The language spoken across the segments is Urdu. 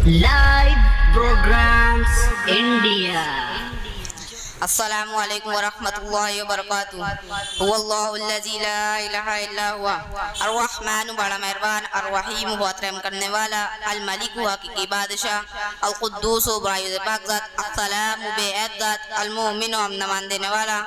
Live programs India. السلام علیکم ورحمۃ اللہ وبرکاتہ. هو اللہ الذی لا الہ الا هو الرحمن بڑا مہربان، الرحیم بہت رحم کرنے والا، الملک حقیقی بادشاہ، القدوس برائے پاک ذات، السلام بے عیب ذات، المؤمن امن مان دینے والا،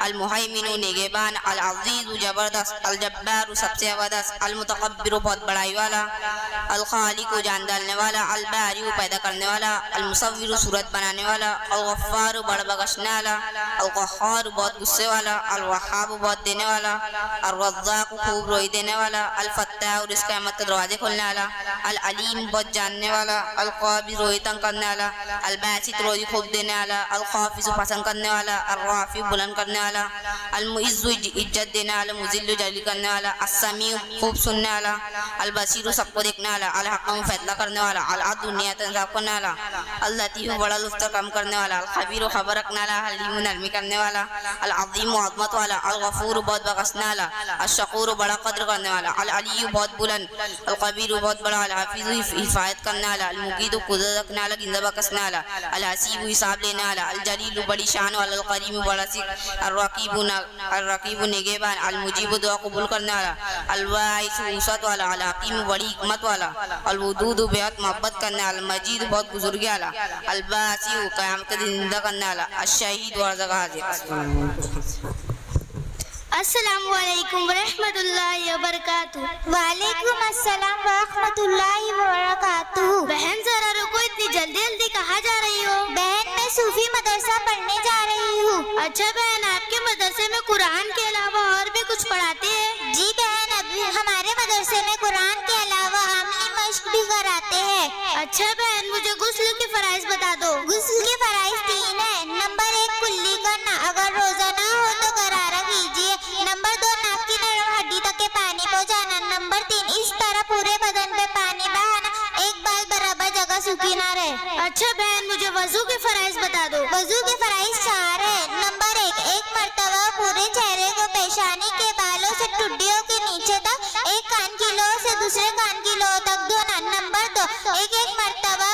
المہیمن نگہبان، العزیز زبردست، الجبار سب سے زبردست، المتکبر بہت بڑائی والا، الخالق جان ڈالنے والا، الباری پیدا کرنے والا، المصور صورت بنانے والا، الغفار بڑا بخشنے والا، القہار بہت غصے والا، الوہاب بہت دینے والا، الرزاق خوب روئی دینے والا، الفتاح رزق احمد کے دروازے کھولنے والا، العلیم بہت جاننے والا، القابض روئی تنگ کرنے والا، الباسط روئی خوب دینے والا، الخافض پسند کرنے والا، الرافع بلند کرنے والا، المعز عزت دینے والا، مذل ذلیل کرنے والا، السمیع خوب سننے والا، البصیر سب کو دیکھنے والا، الحکم فیصلہ کرنے والا، العدل نیت انصاف کرنے والا، اللطیف بڑا لطف کم کرنے والا، الخبیر خبر رکھنے والا، حلیم نرمی کرنے والا، العظیم عظمت والا، الغفور بہت بخشنے والا، الشکور بڑا قدر کرنے والا، العلی بہت بلند، القبیر بہت بڑا، الحافظ حفاظت کرنے والا، المقیت قدرت رکھنے والا گنزہ بخشنے والا، الحسیب حساب لینے والا، الجلیل بڑی شان والا، الکریم بڑا سکھ، الرقیب نگہبان، المجیب دعا قبول کرنے والا، الواعظ وسعت والا، الحکیم بڑی حکمت والا، الودود بہت محبت کرنے والا، المجید بہت بزرگی والا، الباسی قیامت کے دن زندہ کرنے والا، الشہید ورزق حاضر. السلام علیکم ورحمۃ اللہ وبرکاتہ. وعلیکم السلام ورحمۃ اللہ وبرکاتہ. بہن ذرا رکو، اتنی جلدی جلدی کہاں جا رہی ہو؟ بہن میں صوفی مدرسہ پڑھنے جا رہی ہوں. اچھا بہن، آپ کے مدرسے میں قرآن کے علاوہ اور بھی کچھ پڑھاتے ہیں؟ جی بہن، ابھی ہمارے مدرسے میں قرآن کے علاوہ عملی مشق بھی کراتے ہیں. اچھا بہن، مجھے غسل کے فرائض بتا دو. غسل کے فرائض 3 ہیں. نمبر 1 کلی کرنا، اگر روزہ نہ ہو تو غرارہ کیجیے. نمبر 2 ناک کی نرم ہڈی تک کے پانی پہنچانا. نمبر 3 اس طرح پورے بدن پہ پانی بہانا، ایک بال برابر جگہ سوکھی نہ رہے. اچھا بہن، مجھے وضو کے فرائض بتا دو. وضو کے فرائض 4 ہیں. نمبر 1 ایک مرتبہ پورے چہرے کو پیشانی کے بالوں سے ٹڈیوں کے نیچے تک، ایک کان کی لو سے دوسرے کان کی لو تک دھونا. نمبر 2 ایک ایک مرتبہ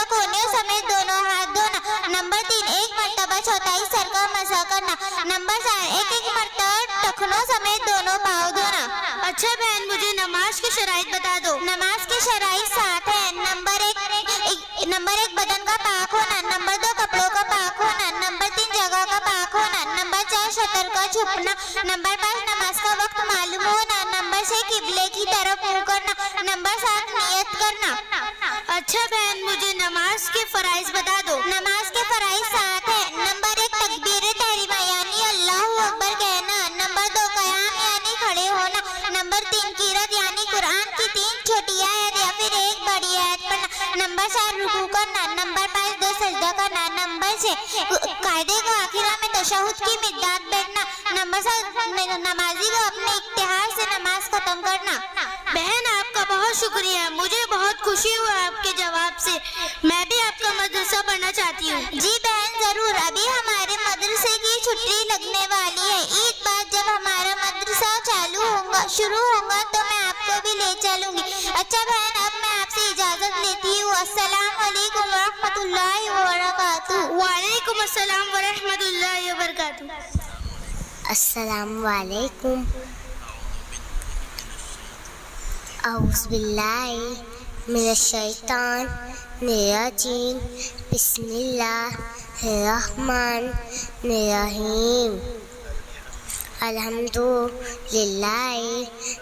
کونے سمیت دونوں ہاتھ دھونا. نمبر 3 ایک مرتبہ چوتھائی سر کا مسح کرنا. نمبر 4 ایک ایک مرتبہ ٹخنوں سمیت دونوں پاؤں دھونا. اچھا بہن، مجھے نماز کی شرائط بتا دو. نماز کی شرائط 7 ہیں. نمبر 1 بدن کا پاک ہونا. نمبر 2 کپڑوں کا پاک ہونا. نمبر 3 جگہ کا پاک ہونا. نمبر 4 شطر کا چھپنا. نمبر 5 نماز کا وقت معلوم ہونا. نمبر 6 قبلے کی طرف منہ کرنا. نمبر 7 نیت کرنا. اچھا بہن، مجھے نماز کے فرائض بتا دو. نماز کے فرائض 7 ہیں. نمبر 1 تکبیر تحریمہ یعنی اللہ اکبر کہنا. نمبر 2 قیام یعنی کھڑے ہونا. نمبر 3 قرات یعنی قرآن کی 3 چھوٹی آیت یا پھر ایک بڑی آیت پڑھنا. نمبر 4 رکوع کرنا. نمبر 5 2 سجدہ کرنا. نمبر 6 قاعدے کو آخرہ میں تشہد کی مقدار بیٹھنا. نمبر 7 نمازی کو اپنے اختیار سے نماز ختم کرنا. بہن، آپ کا بہت شکریہ، مجھے بہت خوشی ہوا آپ کے جواب سے. میں بھی آپ کا مدرسہ پڑھنا چاہتی ہوں. جی بہن ضرور، ابھی ہمارے مدرسے کی چھٹی لگنے والی ہے. عید بعد جب ہمارا مدرسہ شروع ہوگا تو میں آپ کو بھی لے چلوں گی. اچھا بہن، اب میں آپ سے اجازت لیتی ہوں. السلام علیکم ورحمۃ اللہ وبرکاتہ. وعلیکم السلام ورحمۃ اللہ وبرکاتہ. السلام علیکم. اعوذ باللہ من الشیطان الرجیم. بسم اللہ الرحمن الرحیم. الحمد للہ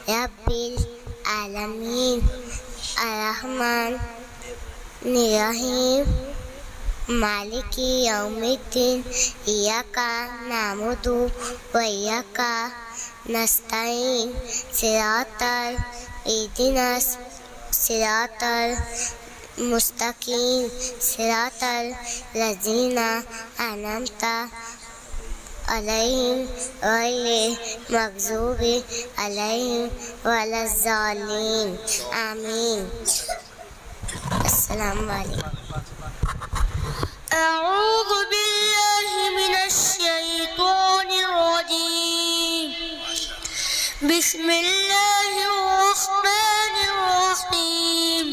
رب العالمین الرحمن الرحیم مالک یوم الدین. ایاک نعبد و ایاک نستعین. اهدنا الصراط المستقیم. صراط الذین انعمت علیہم غیر المغضوب علیہم ولا الضالین. آمین. السلام علیکم. اعوذ باللہ من الشیطان الرجیم. بسم اللہ الرحمن الرحیم.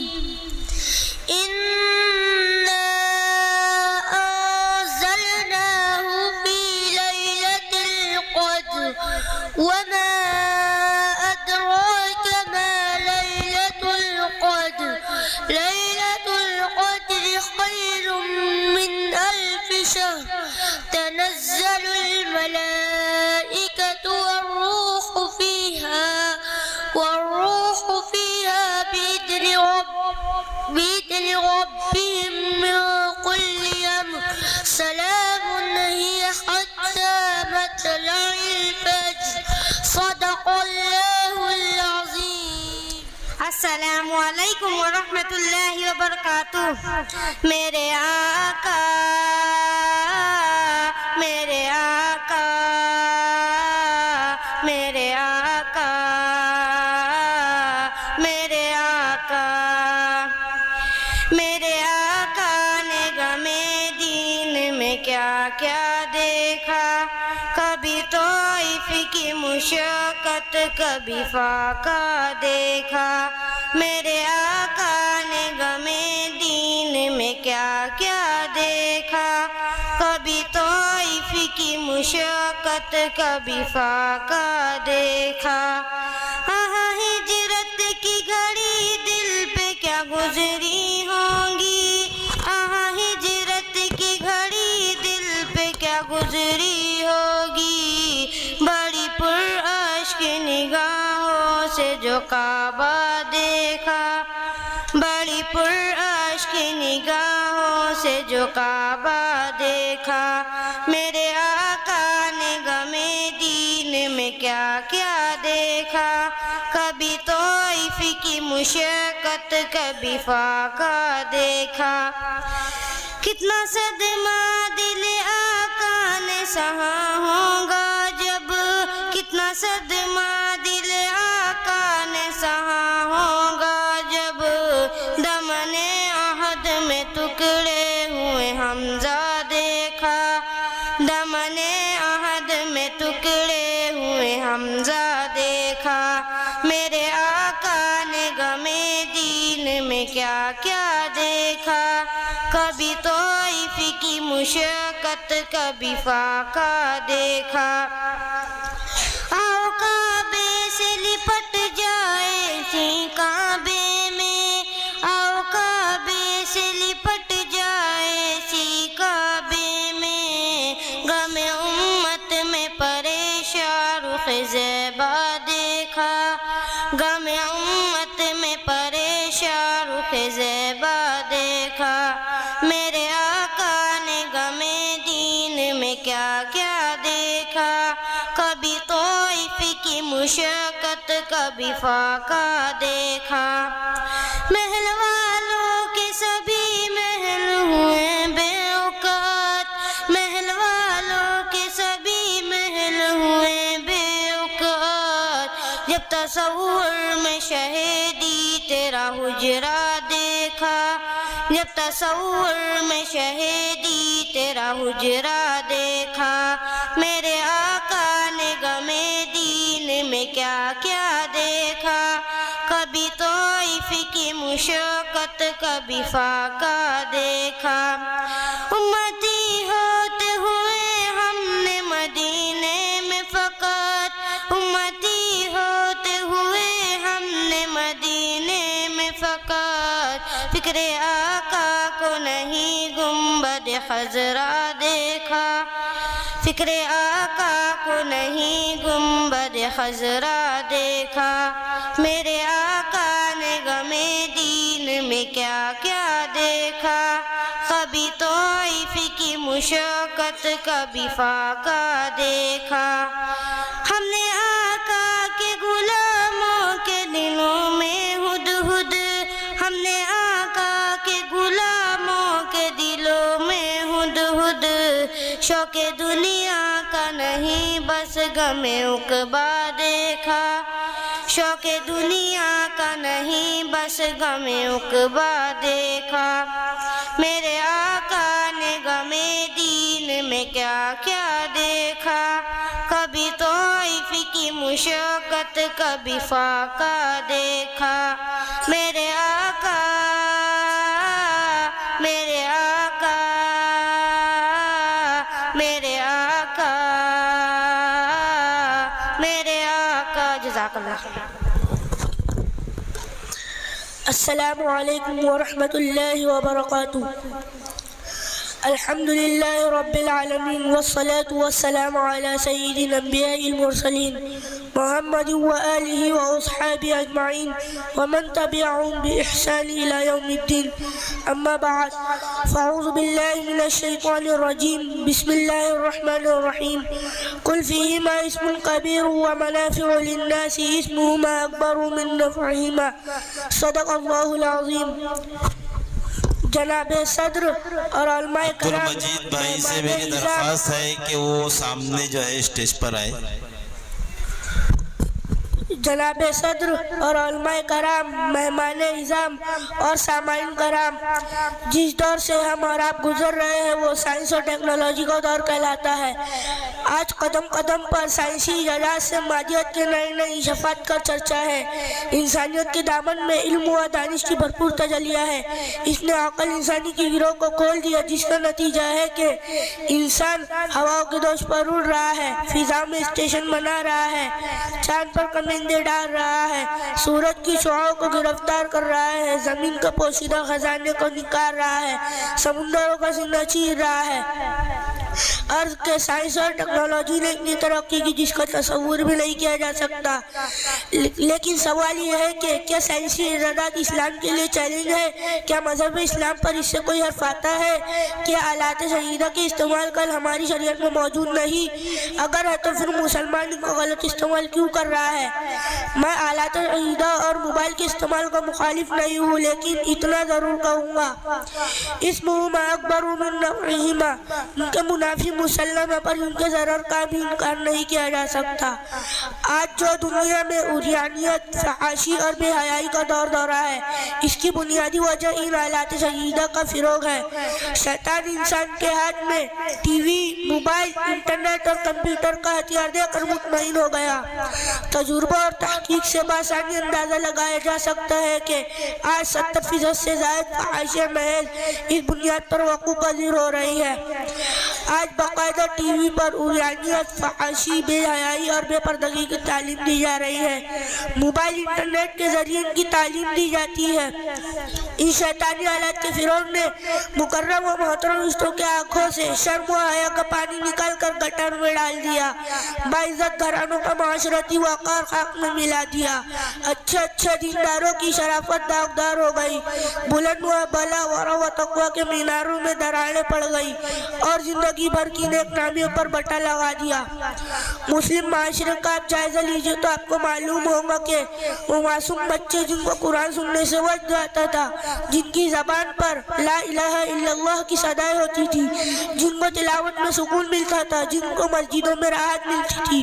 بإذن ربهم من كل أمر سلام هي حتى مطلع الفجر صدق الله العظيم. السلام علیکم ورحمۃ اللہ وبرکاتہ. میرے آقا میرے آقا میرے آقا میرے آقا میرے آقا نے غمِ دین میں کیا کیا دیکھا. کبھی طائف کی مشقت کبھی فاقہ دیکھا. میرے آقا نے غمِ دین میں کیا کیا دیکھا. کبھی طائف کی مشقت کبھی فاقہ دیکھا. آہا ہجرت کی گھڑی دل پہ کیا گزری ہوں گی. آہا ہجرت کی گھڑی دل پہ کیا گزری ہوگی. بڑی پراشک نگاہوں سے جو کعبہ دیکھا. بڑی پراشک نگاہوں سے جو کعبہ دیکھا. میرے آقا نے غمِ دین میں کیا کیا دیکھا. کبھی طائف کی مشقت کبھی فاقہ دیکھا. کتنا صدمہ دل آقا نے سہا ہوگا جب. کتنا صدمہ دل آقا نے سہا ہوگا جب. دمن عہد میں ٹکڑے ہوئے حمزہ دیکھا. دمن عہد میں ٹکڑے ہوئے حمزہ دیکھا. میرے آقا نے غمِ دین میں کیا کیا دیکھا. کبھی طائف کی مشقت کبھی فاقہ دیکھا. آؤ کعبے سے لپٹ جائے اسی کعبے میں. آؤ کعبے سے لپٹ جائے اسی کعبے میں. غم امت میں پریشان رخ زیبا دیکھا. غم امت میں پریشان رخ زیبا دیکھا. میرے آقا نے غمِ دین میں کیا کیا دیکھا. کبھی طائف کی مشقت کبھی فاقہ دیکھا. محل والوں کے سبھی محل ہوئے بے اوقات. محل والوں کے سبھی محل ہوئے بے اوقات. جب تصور میں شہیدی تیرا حجرہ دیکھا. جب تصور میں شہیدی تیرا حجرہ دیکھا. میرے آقا نے غمِ دین میں کیا کیا دیکھا. کبھی طائف کی مشقت کبھی فاقہ دیکھا. امتی ہوتے ہوئے ہم نے مدینے میں فقط. امتی ہوتے ہوئے ہم نے مدینے میں فقط. فکر آقا کو نہیں گنبد خضرا دیکھا. فکر آقا کو نہیں گنبد خضرا دیکھا. میرے آقا نے غمِ دین میں کیا کیا دیکھا. کبھی طائف کی مشقت کبھی فاقہ دیکھا. ہم نے آقا کے غلاموں کے دلوں میں ہد ہد. ہم نے آقا کے غلاموں کے دلوں میں ہد ہد. شوق دنیا کا نہیں بس غم عقبہ دیکھا. شوق دنیا کا نہیں بس غم عقبہ دیکھا. میرے آقا نے غمِ دین میں کیا کیا دیکھا. کبھی طائف کی مشقت کبھی فاقہ دیکھا. میرے آقا میرے آقا میرے آقا میرے آقا. جزاک اللہ. السلام علیکم ورحمۃ اللہ وبرکاتہ. الحمد لله رب العالمين والصلاة والسلام على سيد الأنبياء المرسلين محمد وآله وأصحابه أجمعين ومن تبعهم بإحسان إلى يوم الدين. أما بعد، فأعوذ بالله من الشيطان الرجيم. بسم الله الرحمن الرحيم. قل فيهما اسم كبير ومنافع للناس اسمهما أكبر من نفعهما. صدق اللہ العظیم. جناب صدر اور علماء کرام، مجید بھائی سے میری درخواست ہے کہ وہ سامنے جو ہے اسٹیج پر آئے. جناب صدر اور علماء کرام، مہمان اعظام اور سامعین کرام، جس دور سے ہم اور آپ گزر رہے ہیں وہ سائنس اور ٹیکنالوجی کا دور کہلاتا ہے. آج قدم قدم پر سائنسی ایجادات سے مادیت کے نئے نئے انکشافات کا چرچا ہے. انسانیت کے دامن میں علم و دانش کی بھرپور تجلیہ ہے. اس نے عقل انسانی کی گروہ کو کھول دیا، جس کا نتیجہ ہے کہ انسان ہواؤں کے دوش پر اڑ رہا ہے، فضا میں اسٹیشن بنا رہا ہے، چاند پر کمندے ڈال رہا ہے، سورج کی شعاعوں کو گرفتار کر رہا ہے، زمین کا پوشیدہ خزانے کو نکال رہا ہے، سمندروں کا سینہ چیر رہا ہے. عرض کے سائنس اور ٹیکنالوجی نے اتنی ترقی کی جس کا تصور بھی نہیں کیا جا سکتا. لیکن سوال یہ ہے کہ کیا سائنسی ایجادات اسلام کے لیے چیلنج ہے؟ کیا مذہب اسلام پر اس سے کوئی حرف آتا ہے؟ کیا آلات شدیدہ کے استعمال کل ہماری شریعت میں موجود نہیں؟ اگر ہے تو پھر مسلمان ان کا غلط استعمال کیوں کر رہا ہے؟ میں آلات شدیدہ اور موبائل کے استعمال کا مخالف نہیں ہوں، لیکن اتنا ضرور کہوں گا اسمہما اکبر من نفعہما، ان کے منافی مسلم ہے پر ان کے ضرر کا بھی انکار نہیں کیا جا سکتا. آج جو دنیا میں عریانیت، فحاشی اور بے حیائی کا دور دورہ ہے، اس کی بنیادی وجہ ان آلات شدیدہ کا فروغ ہے. شیطان انسان کے ہاتھ میں ٹی وی، موبائل، انٹرنیٹ اور کمپیوٹر کا ہتھیار دے کر مطمئن ہو گیا. تجربہ اور تحقیق سے بآسانی اندازہ لگایا جا سکتا ہے کہ آج 70% سے زائد فحاشیاں محض اس بنیاد پر وقوع پذیر ہو رہی ہے. آج باقاعدہ ٹی وی پر عریانیت، فحاشی، بے حیائی اور بے پردگی کی تعلیم دی جا رہی ہے. موبائل، انٹرنیٹ کے ذریعے ان کی تعلیم دی جاتی ہے. ان شیطانی آلات کے فروغ نے مکرم و محترم رشتوں کے آنکھوں سے شرم و حیا کا پانی نکال کر گٹر میں ڈال دیا. باعزت گھرانوں کا معاشرتی وقار خاک میں ملا دیا. اچھے دینداروں کی شرافت داغدار ہو گئی. بلند و بالا ورع و تقوی کے میناروں میں دراڑیں پڑ گئی اور زندگی بھر کی نیک نامیوں پر بٹا لگا دیا. مسلم معاشرے کا آپ جائزہ لیجئے تو آپ کو معلوم ہوگا کہ وہ معصوم بچے جن کو قرآن سننے سے وجد آتا تھا، جن کی زبان پر لا الہ الا اللہ کی صدائیں ہوتی تھی، جن کو تلاوت میں سکون ملتا تھا، جن کو مسجدوں میں راحت ملتی تھی،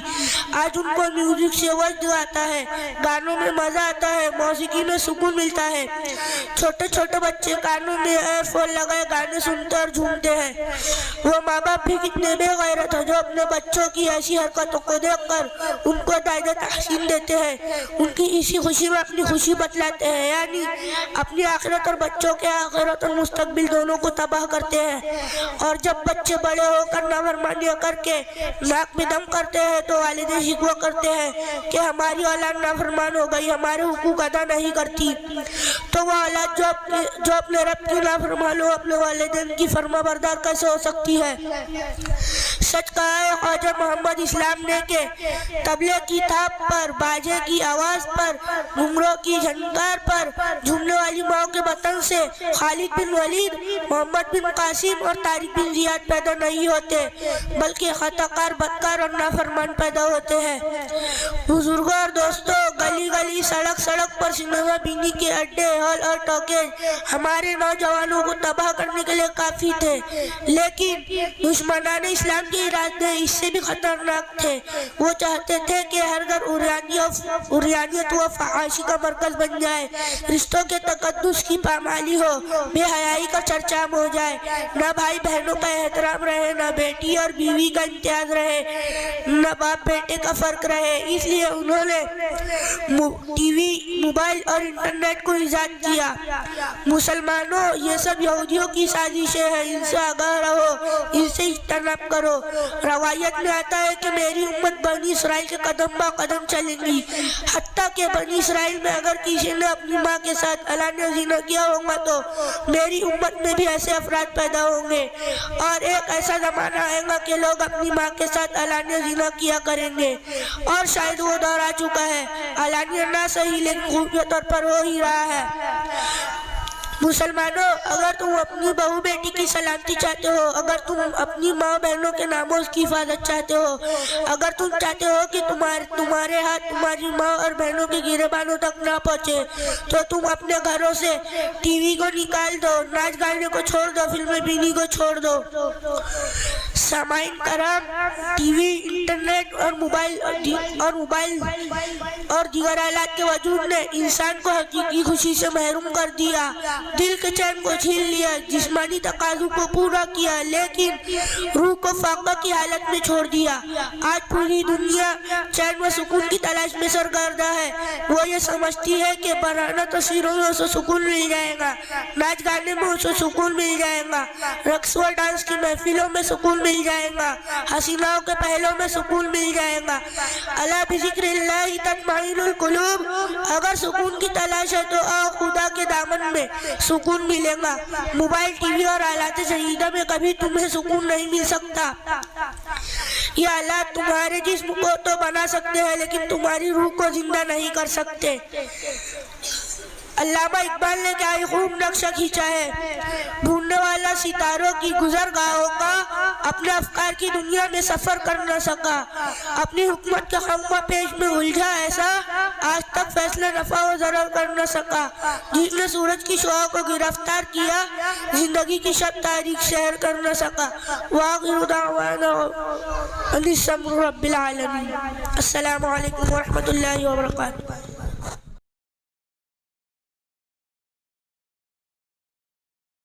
آج ان کو میوزک سے وجد آتا ہے، گانوں میں مزہ آتا ہے، موسیقی میں سکون ملتا ہے. چھوٹے بچے کانوں میں ایئر فون لگائے گانے سنتے اور جھومتے ہیں. وہ ماں باپ بھی کتنے بے غیرت ہیں جو اپنے بچوں کی ایسی حرکتوں کو دیکھ کر ان کو دائرہ تحسین دیتے ہیں، ان کی اسی خوشی میں اپنی خوشی بتلاتے ہیں، یعنی اپنی آخرت اور بچوں کے آخرت اور مستقبل دونوں کو تباہ کرتے ہیں. اور جب بچے بڑے ہو کر نافرمانیاں کر کے ناک میں دم کرتے ہیں تو والدین شکوہ کرتے ہیں کہ ہماری اولاد نافرمان ہو گئی، ہمارے حقوق ادا نہیں کرتی. تو وہ اولاد جو اپنے رب کی نافرمان ہو، اپنے والدین کی فرما بردار کیسے ہو سکتی ہے؟ سچ کہا ہے خواجہ محمد اسلام نے کہ طبلے کی تھاپ پر، باجے کی آواز پر، گھنگروں کی جھنکار پر جھومنے والی ماں کے بطن سے خالد بن ولید، محمد بن قاسم اور طارق بن زیاد پیدا نہیں ہوتے، بلکہ خطاکار، بدکار اور نافرمان پیدا ہوتے ہیں. بزرگوں اور دوستوں، گلی گلی، سڑک پر سنیما بینی کے اڈے، ہال اور ٹاکیز ہمارے نوجوانوں کو تباہ کرنے کے لیے کافی تھے، لیکن دشمنان اسلام کے ارادے اس سے بھی خطرناک تھے. وہ چاہتے تھے کہ ہر گھر عریانیت و فحاشی کا مرکز بن جائے، رشتوں کے تقدس کی پامالی ہو، بے حیائی کا چرچام ہو جائے، نہ بھائی بہنوں کا احترام رہے، نہ بیٹی اور بیوی کا امتیاز رہے، نہ باپ بیٹے کا فرق رہے. اس لیے انہوں نے ٹی وی، موبائل اور انٹرنیٹ کو ایجاد کیا۔ مسلمانوں، یہ سب یہودیوں کی سازشیں ہیں، ان سے آگاہ رہو، ان سے اجتناب کرو۔ روایت میں آتا ہے کہ میری امت بنی اسرائیل کے قدم با قدم چلیں گی، حتیٰ کہ بنی اسرائیل میں اگر کسی نے اپنی ماں کے ساتھ علانیہ زنا کیا ہوگا تو میری امت میں بھی ایسے افراد پیدا ہوں گے، اور ایک ایسا زمانہ آئے گا کہ لوگ اپنی ماں کے ساتھ علانیہ زنا کیا کریں گے، اور شاید وہ دور آ چکا ہے، علانیہ نہ صحیح لیکن خفیہ طور پر ہو ہی رہا ہے۔ مسلمانوں، اگر تم اپنی بہو بیٹی کی سلامتی چاہتے ہو، اگر تم اپنی ماں بہنوں کے ناموز کی حفاظت چاہتے ہو، اگر تم چاہتے ہو کہ تمہارے ہاتھ تمہاری ماں اور بہنوں کے گریبانوں تک نہ پہنچے، تو تم اپنے گھروں سے ٹی وی کو نکال دو، ناچ گانے کو چھوڑ دو، فلمیں بینی کو چھوڑ دو۔ سامعین کرام، ٹی وی، انٹرنیٹ اور موبائل اور دیگر آلات کے وجود نے انسان کو حقیقی خوشی سے محروم کر دیا، دل کے چین کو چھین لیا، جسمانی تقاضوں کو پورا کیا، لیکن روح کو فاقہ کی حالت میں چھوڑ دیا۔ آج پوری دنیا چین و سکون کی تلاش میں سرگردہ ہے۔ وہ یہ سمجھتی ہے کہ برہنہ تصویروں میں اسے سکون مل جائے گا، ناچ گانے میں اسے سکون مل جائے گا، رقص و ڈانس کی محفلوں میں سکون مل جائے گا، حسیناؤں کے پہلوں میں سکون مل جائے گا۔ الا بذکر اللہ تطمئن القلوب، اگر سکون کی تلاش ہے تو آؤ خدا کے دامن میں سکون ملے گا۔ موبائل، ٹی وی اور آلات جدیدہ میں کبھی تمہیں سکون نہیں مل سکتا۔ یہ آلات تمہارے جسم کو تو بنا سکتے ہیں لیکن تمہاری روح کو زندہ نہیں کر سکتے۔ علامہ اقبال نے کیا ہی خوب نقشہ کھینچا ہے، ڈھونڈنے والا ستاروں کی گزرگاہوں کا اپنے افکار کی دنیا میں سفر کر نہ سکا، اپنی حکمت کے خمہ پیش میں الجھا ایسا آج تک فیصلہ نفع و ضرر کر نہ سکا، جس نے سورج کی شعاع کو گرفتار کیا زندگی کی شب تاریک شہر کر نہ سکا۔ وآخر دعوانا ان الحمد للہ رب العالمین۔ السلام علیکم ورحمۃ اللہ وبرکاتہ۔